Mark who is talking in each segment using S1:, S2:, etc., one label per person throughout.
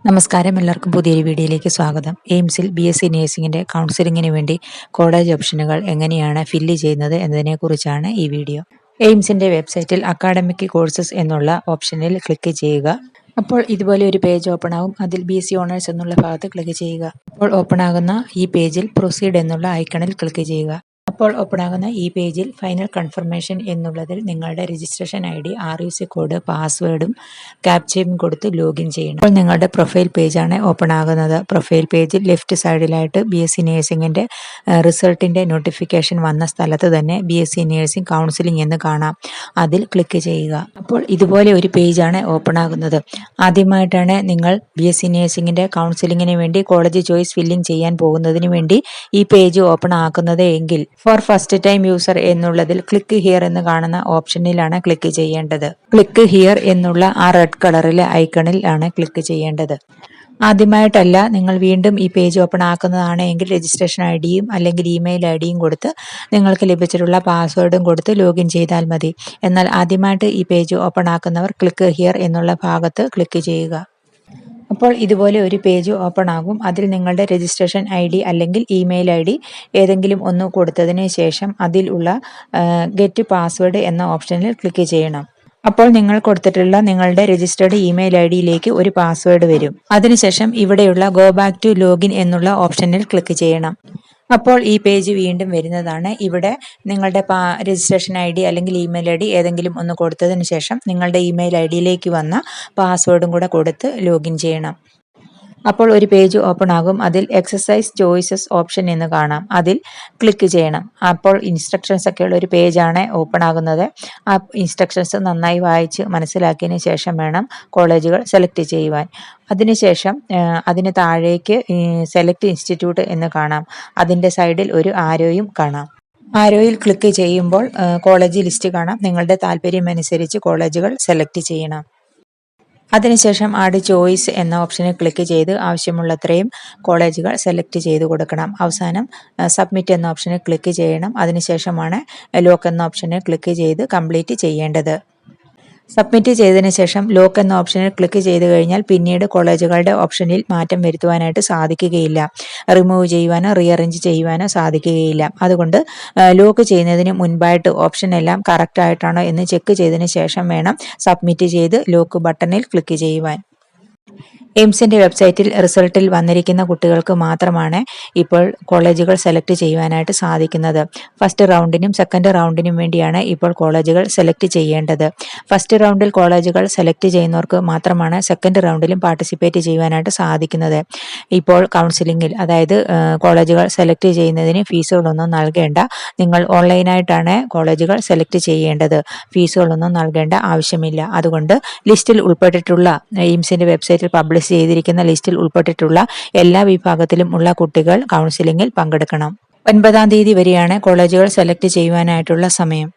S1: നമസ്കാരം, എല്ലാവർക്കും പുതിയൊരു വീഡിയോയിലേക്ക് സ്വാഗതം. എയിംസിൽ BSc നേഴ്സിംഗിൻ്റെ കൗൺസിലിങ്ങിന് വേണ്ടി കോളേജ് ഓപ്ഷനുകൾ എങ്ങനെയാണ് ഫില്ല് ചെയ്യുന്നത് എന്നതിനെക്കുറിച്ചാണ് ഈ വീഡിയോ. എയിംസിൻ്റെ വെബ്സൈറ്റിൽ അക്കാഡമിക് കോഴ്സസ് എന്നുള്ള ഓപ്ഷനിൽ ക്ലിക്ക് ചെയ്യുക. അപ്പോൾ ഇതുപോലെ ഒരു പേജ് ഓപ്പൺ ആകും. അതിൽ BSc ഓണേഴ്സ് എന്നുള്ള ഭാഗത്ത് ക്ലിക്ക് ചെയ്യുക. അപ്പോൾ ഓപ്പൺ ആകുന്ന ഈ പേജിൽ പ്രൊസീഡ് എന്നുള്ള ഐക്കണിൽ ക്ലിക്ക് ചെയ്യുക. അപ്പോൾ ഓപ്പൺ ആകുന്ന ഈ പേജിൽ ഫൈനൽ കൺഫർമേഷൻ എന്നുള്ളതിൽ നിങ്ങളുടെ രജിസ്ട്രേഷൻ ID, RUC കോഡ്, പാസ്വേഡും ക്യാപ്ചയും കൊടുത്ത് ലോഗിൻ ചെയ്യണം. അപ്പോൾ നിങ്ങളുടെ പ്രൊഫൈൽ പേജാണ് ഓപ്പൺ ആകുന്നത്. പ്രൊഫൈൽ പേജിൽ ലെഫ്റ്റ് സൈഡിലായിട്ട് BSc നേഴ്സിംഗിൻ്റെ റിസൾട്ടിൻ്റെ നോട്ടിഫിക്കേഷൻ വന്ന സ്ഥലത്ത് തന്നെ BSc നേഴ്സിംഗ് കൗൺസിലിംഗ് എന്ന് കാണാം. അതിൽ ക്ലിക്ക് ചെയ്യുക. അപ്പോൾ ഇതുപോലെ ഒരു പേജാണ് ഓപ്പൺ ആകുന്നത്. ആദ്യമായിട്ടാണ് നിങ്ങൾ BSc നേഴ്സിംഗിൻ്റെ കൗൺസിലിങ്ങിന് വേണ്ടി കോളേജ് ചോയ്സ് ഫില്ലിംഗ് ചെയ്യാൻ പോകുന്നതിന് വേണ്ടി ഈ പേജ് ഓപ്പൺ ആക്കുന്നത് എങ്കിൽ ഫോർ ഫസ്റ്റ് ടൈം യൂസർ എന്നുള്ളതിൽ ക്ലിക്ക് ഹിയർ എന്ന് കാണുന്ന ഓപ്ഷനിലാണ് ക്ലിക്ക് ചെയ്യേണ്ടത്. ക്ലിക്ക് ഹിയർ എന്നുള്ള ആ റെഡ് കളറിലെ ഐക്കണിൽ ആണ് ക്ലിക്ക് ചെയ്യേണ്ടത്. ആദ്യമായിട്ടല്ല, നിങ്ങൾ വീണ്ടും ഈ പേജ് ഓപ്പൺ ആക്കുന്നതാണ് എങ്കിൽ രജിസ്ട്രേഷൻ IDയും അല്ലെങ്കിൽ ഇമെയിൽ IDയും കൊടുത്ത് നിങ്ങൾക്ക് ലഭിച്ചിട്ടുള്ള പാസ്വേഡും കൊടുത്ത് ലോഗിൻ ചെയ്താൽ മതി. എന്നാൽ ആദ്യമായിട്ട് ഈ പേജ് ഓപ്പൺ ആക്കുന്നവർ ക്ലിക്ക് ഹിയർ എന്നുള്ള ഭാഗത്ത് ക്ലിക്ക് ചെയ്യുക. അപ്പോൾ ഇതുപോലെ ഒരു പേജ് ഓപ്പൺ ആകും. അതിൽ നിങ്ങളുടെ രജിസ്ട്രേഷൻ ID അല്ലെങ്കിൽ ഇമെയിൽ ID ഏതെങ്കിലും ഒന്ന് കൊടുത്തതിന് ശേഷം അതിലുള്ള ഗെറ്റ് പാസ്വേഡ് എന്ന ഓപ്ഷനിൽ ക്ലിക്ക് ചെയ്യണം. അപ്പോൾ നിങ്ങൾ കൊടുത്തിട്ടുള്ള നിങ്ങളുടെ രജിസ്റ്റേർഡ് ഇമെയിൽ IDയിലേക്ക് ഒരു പാസ്വേഡ് വരും. അതിനുശേഷം ഇവിടെയുള്ള ഗോ ബാക്ക് ടു ലോഗിൻ എന്നുള്ള ഓപ്ഷനിൽ ക്ലിക്ക് ചെയ്യണം. അപ്പോൾ ഈ പേജ് വീണ്ടും വരുന്നതാണ്. ഇവിടെ നിങ്ങളുടെ രജിസ്ട്രേഷൻ ID അല്ലെങ്കിൽ ഇമെയിൽ ID ഏതെങ്കിലും ഒന്ന് കൊടുത്തതിന് ശേഷം നിങ്ങളുടെ ഇമെയിൽ IDയിലേക്ക് വന്ന പാസ്വേഡും കൂടെ കൊടുത്ത് ലോഗിൻ ചെയ്യണം. അപ്പോൾ ഒരു പേജ് ഓപ്പൺ ആകും. അതിൽ എക്സസൈസ് ചോയ്സസ് ഓപ്ഷൻ എന്ന് കാണാം. അതിൽ ക്ലിക്ക് ചെയ്യണം. അപ്പോൾ ഇൻസ്ട്രക്ഷൻസ് ഒക്കെയുള്ള ഒരു പേജാണ് ഓപ്പൺ ആകുന്നത്. ആ ഇൻസ്ട്രക്ഷൻസ് നന്നായി വായിച്ച് മനസ്സിലാക്കിയതിന് ശേഷം വേണം കോളേജുകൾ സെലക്ട് ചെയ്യുവാൻ. അതിനുശേഷം അതിന് താഴേക്ക് സെലക്ട് ഇൻസ്റ്റിറ്റ്യൂട്ട് എന്ന് കാണാം. അതിൻ്റെ സൈഡിൽ ഒരു ആരോയും കാണാം. ആരോയിൽ ക്ലിക്ക് ചെയ്യുമ്പോൾ കോളേജ് ലിസ്റ്റ് കാണാം. നിങ്ങളുടെ താല്പര്യമനുസരിച്ച് കോളേജുകൾ സെലക്ട് ചെയ്യണം. അതിനുശേഷം ആഡ് ചോയ്സ് എന്ന ഓപ്ഷനിൽ ക്ലിക്ക് ചെയ്ത് ആവശ്യമുള്ളത്രയും കോളേജുകൾ സെലക്ട് ചെയ്ത് കൊടുക്കണം. അവസാനം സബ്മിറ്റ് എന്ന ഓപ്ഷനിൽ ക്ലിക്ക് ചെയ്യണം. അതിനുശേഷമാണ് ലോക്ക് എന്ന ഓപ്ഷനിൽ ക്ലിക്ക് ചെയ്ത് കംപ്ലീറ്റ് ചെയ്യേണ്ടത്. സബ്മിറ്റ് ചെയ്തതിന് ശേഷം ലോക്ക് എന്ന ഓപ്ഷനിൽ ക്ലിക്ക് ചെയ്ത് കഴിഞ്ഞാൽ പിന്നീട് കോളേജുകളുടെ ഓപ്ഷനിൽ മാറ്റം വരുത്തുവാനായിട്ട് സാധിക്കുകയില്ല. റിമൂവ് ചെയ്യുവാനോ റീഅറേഞ്ച് ചെയ്യുവാനോ സാധിക്കുകയില്ല. അതുകൊണ്ട് ലോക്ക് ചെയ്യുന്നതിന് മുൻപായിട്ട് ഓപ്ഷൻ എല്ലാം കറക്റ്റ് ആയിട്ടാണോ എന്ന് ചെക്ക് ചെയ്തതിന് ശേഷം വേണം സബ്മിറ്റ് ചെയ്ത് ലോക്ക് ബട്ടണിൽ ക്ലിക്ക് ചെയ്യുവാൻ. എയിംസിൻ്റെ വെബ്സൈറ്റിൽ റിസൾട്ടിൽ വന്നിരിക്കുന്ന കുട്ടികൾക്ക് മാത്രമാണ് ഇപ്പോൾ കോളേജുകൾ സെലക്ട് ചെയ്യുവാനായിട്ട് സാധിക്കുന്നത്. ഫസ്റ്റ് റൗണ്ടിനും സെക്കൻഡ് റൗണ്ടിനും വേണ്ടിയാണ് ഇപ്പോൾ കോളേജുകൾ സെലക്ട് ചെയ്യേണ്ടത്. ഫസ്റ്റ് റൗണ്ടിൽ കോളേജുകൾ സെലക്ട് ചെയ്യുന്നവർക്ക് മാത്രമാണ് സെക്കൻഡ് റൗണ്ടിലും പാർട്ടിസിപ്പേറ്റ് ചെയ്യുവാനായിട്ട് സാധിക്കുന്നത്. ഇപ്പോൾ കൗൺസിലിങ്ങിൽ, അതായത് കോളേജുകൾ സെലക്ട് ചെയ്യുന്നതിന് ഫീസുകളൊന്നും നൽകേണ്ട. നിങ്ങൾ ഓൺലൈനായിട്ടാണ് കോളേജുകൾ സെലക്ട് ചെയ്യേണ്ടത്. ഫീസുകളൊന്നും നൽകേണ്ട ആവശ്യമില്ല. അതുകൊണ്ട് ലിസ്റ്റിൽ ഉൾപ്പെട്ടിട്ടുള്ള എയിംസിൻ്റെ വെബ്സൈറ്റിൽ പബ്ലിഷ് ചെയ്തിരിക്കുന്ന ലിസ്റ്റിൽ ഉൾപ്പെട്ടിട്ടുള്ള എല്ലാ വിഭാഗത്തിലും ഉള്ള കുട്ടികൾ കൗൺസിലിംഗിൽ പങ്കെടുക്കണം. 9-ാം തീയതി വരെയാണ് കോളേജുകൾ സെലക്ട് ചെയ്യുവാനായിട്ടുള്ള സമയം.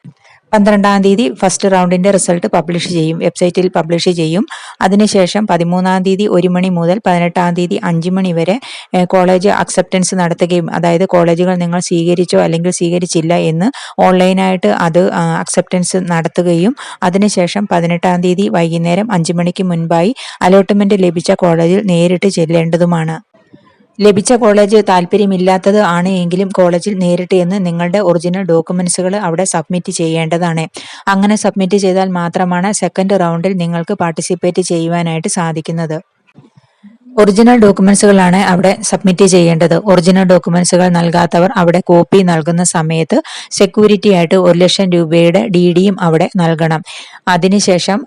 S1: 12-ാം തീയതി ഫസ്റ്റ് റൗണ്ടിന്റെ റിസൾട്ട് പബ്ലിഷ് ചെയ്യും, വെബ്സൈറ്റിൽ പബ്ലിഷ് ചെയ്യും. അതിനുശേഷം 13-ാം തീയതി 1 മണി മുതൽ 18-ാം തീയതി 5 മണി വരെ കോളേജ് അക്സെപ്റ്റൻസ് നടത്തുകയും, അതായത് കോളേജുകൾ നിങ്ങൾ സ്വീകരിച്ചോ അല്ലെങ്കിൽ സ്വീകരിച്ചില്ല എന്ന് ഓൺലൈനായിട്ട് അത് അക്സെപ്റ്റൻസ് നടത്തുകയും അതിനുശേഷം 18-ാം തീയതി വൈകുന്നേരം 5 മണിക്ക് മുൻപായി അലോട്ട്മെന്റ് ലഭിച്ച കോളേജിൽ നേരിട്ട് ചെല്ലേണ്ടതുമാണ്. ലഭിച്ച കോളേജ് താല്പര്യമില്ലാത്തത് ആണ് എങ്കിലും കോളേജിൽ നേരിട്ട് എന്ന് നിങ്ങളുടെ ഒറിജിനൽ ഡോക്യുമെന്റ്സുകൾ അവിടെ സബ്മിറ്റ് ചെയ്യേണ്ടതാണ്. അങ്ങനെ സബ്മിറ്റ് ചെയ്താൽ മാത്രമാണ് സെക്കൻഡ് റൗണ്ടിൽ നിങ്ങൾക്ക് പാർട്ടിസിപ്പേറ്റ് ചെയ്യുവാനായിട്ട് സാധിക്കുന്നത്. ഒറിജിനൽ ഡോക്യുമെന്റ്സുകളാണ് അവിടെ സബ്മിറ്റ് ചെയ്യേണ്ടത്. ഒറിജിനൽ ഡോക്യുമെന്റ്സുകൾ നൽകാത്തവർ അവിടെ കോപ്പി നൽകുന്ന സമയത്ത് സെക്യൂരിറ്റി ആയിട്ട് 1 ലക്ഷം രൂപയുടെ DDയും അവിടെ നൽകണം. അതിനുശേഷം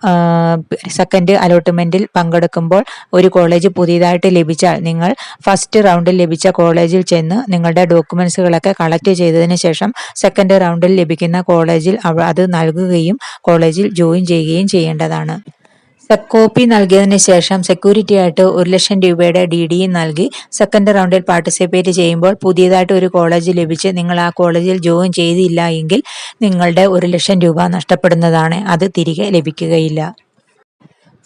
S1: സെക്കൻഡ് അലോട്ട്മെന്റിൽ പങ്കെടുക്കുമ്പോൾ ഒരു കോളേജ് പുതിയതായിട്ട് ലഭിച്ചാൽ നിങ്ങൾ ഫസ്റ്റ് റൗണ്ടിൽ ലഭിച്ച കോളേജിൽ ചെന്ന് നിങ്ങളുടെ ഡോക്യുമെന്റ്സുകളൊക്കെ കളക്ട് ചെയ്തതിന് ശേഷം സെക്കൻഡ് റൗണ്ടിൽ ലഭിക്കുന്ന കോളേജിൽ അത് നൽകുകയും കോളേജിൽ ജോയിൻ ചെയ്യുകയും ചെയ്യേണ്ടതാണ്. കോപ്പി നൽകിയതിന് ശേഷം സെക്യൂരിറ്റി ആയിട്ട് 1 ലക്ഷം രൂപയുടെ DDയും നൽകി സെക്കൻഡ് റൗണ്ടിൽ പാർട്ടിസിപ്പേറ്റ് ചെയ്യുമ്പോൾ പുതിയതായിട്ട് ഒരു കോളേജ് ലഭിച്ച് നിങ്ങൾ ആ കോളേജിൽ ജോയിൻ ചെയ്തില്ല എങ്കിൽ നിങ്ങളുടെ 1 ലക്ഷം രൂപ നഷ്ടപ്പെടുന്നതാണ്. അത് തിരികെ ലഭിക്കുകയില്ല.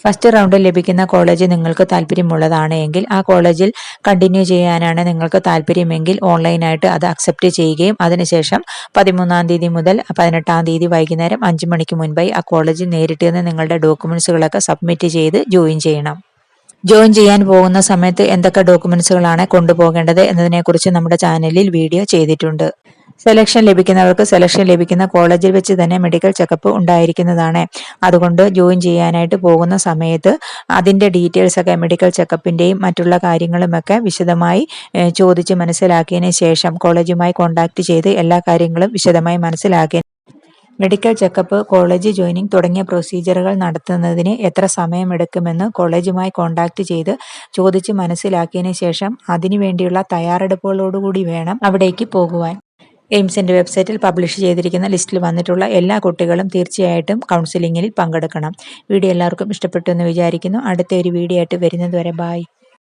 S1: ഫസ്റ്റ് റൗണ്ടിൽ ലഭിക്കുന്ന കോളേജ് നിങ്ങൾക്ക് താല്പര്യമുള്ളതാണ് എങ്കിൽ ആ കോളേജിൽ കണ്ടിന്യൂ ചെയ്യാനാണ് നിങ്ങൾക്ക് താല്പര്യമെങ്കിൽ ഓൺലൈനായിട്ട് അത് അക്സെപ്റ്റ് ചെയ്യുകയും അതിനുശേഷം 13-ാം തീയതി മുതൽ 18-ാം തീയതി വൈകുന്നേരം 5 മണിക്ക് മുൻപായി ആ കോളേജിൽ നേരിട്ട് നിന്ന് നിങ്ങളുടെ ഡോക്യുമെന്റ്സുകളൊക്കെ സബ്മിറ്റ് ചെയ്ത് ജോയിൻ ചെയ്യണം. ജോയിൻ ചെയ്യാൻ പോകുന്ന സമയത്ത് എന്തൊക്കെ ഡോക്യുമെന്റ്സുകളാണ് കൊണ്ടുപോകേണ്ടത് എന്നതിനെക്കുറിച്ച് നമ്മുടെ ചാനലിൽ വീഡിയോ ചെയ്തിട്ടുണ്ട്. സെലക്ഷൻ ലഭിക്കുന്നവർക്ക് സെലക്ഷൻ ലഭിക്കുന്ന കോളേജിൽ വെച്ച് തന്നെ മെഡിക്കൽ ചെക്കപ്പ് ഉണ്ടായിരിക്കുന്നതാണ്. അതുകൊണ്ട് ജോയിൻ ചെയ്യാനായിട്ട് പോകുന്ന സമയത്ത് അതിൻ്റെ ഡീറ്റെയിൽസ് ഒക്കെ മെഡിക്കൽ ചെക്കപ്പിൻ്റെയും മറ്റുള്ള കാര്യങ്ങളുമൊക്കെ വിശദമായി ചോദിച്ച് മനസ്സിലാക്കിയതിന് ശേഷം കോളേജുമായി കോൺടാക്ട് ചെയ്ത് എല്ലാ കാര്യങ്ങളും വിശദമായി മനസ്സിലാക്കി മെഡിക്കൽ ചെക്കപ്പ്, കോളേജ് ജോയിനിങ് തുടങ്ങിയ പ്രൊസീജിയറുകൾ നടത്തുന്നതിന് എത്ര സമയമെടുക്കുമെന്ന് കോളേജുമായി കോൺടാക്ട് ചെയ്ത് ചോദിച്ച് മനസ്സിലാക്കിയതിന് ശേഷം അതിനു വേണ്ടിയുള്ള തയ്യാറെടുപ്പുകളോടുകൂടി വേണം അവിടേക്ക് പോകുവാൻ. എയിംസിൻ്റെ വെബ്സൈറ്റിൽ പബ്ലിഷ് ചെയ്തിരിക്കുന്ന ലിസ്റ്റിൽ വന്നിട്ടുള്ള എല്ലാ കുട്ടികളും തീർച്ചയായിട്ടും കൗൺസിലിങ്ങിൽ പങ്കെടുക്കണം. വീഡിയോ എല്ലാവർക്കും ഇഷ്ടപ്പെട്ടു എന്ന് വിചാരിക്കുന്നു. അടുത്ത ഒരു വീഡിയോ ആയിട്ട് വരുന്നത് വരെ ബൈ.